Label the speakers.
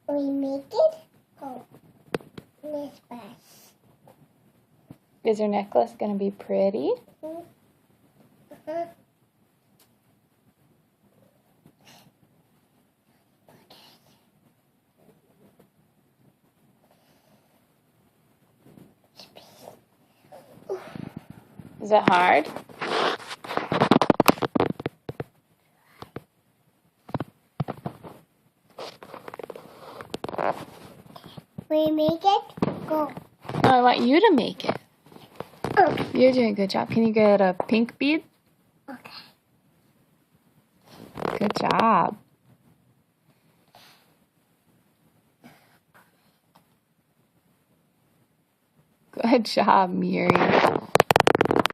Speaker 1: We make it home. This bus.
Speaker 2: Is your necklace going to be pretty?
Speaker 1: Uh-huh.
Speaker 2: Is it hard?
Speaker 1: We make it go.
Speaker 2: No, I want you to make it.
Speaker 1: Okay.
Speaker 2: You're doing a good job. Can you get a pink bead?
Speaker 1: Okay.
Speaker 2: Good job. Good job, Miri.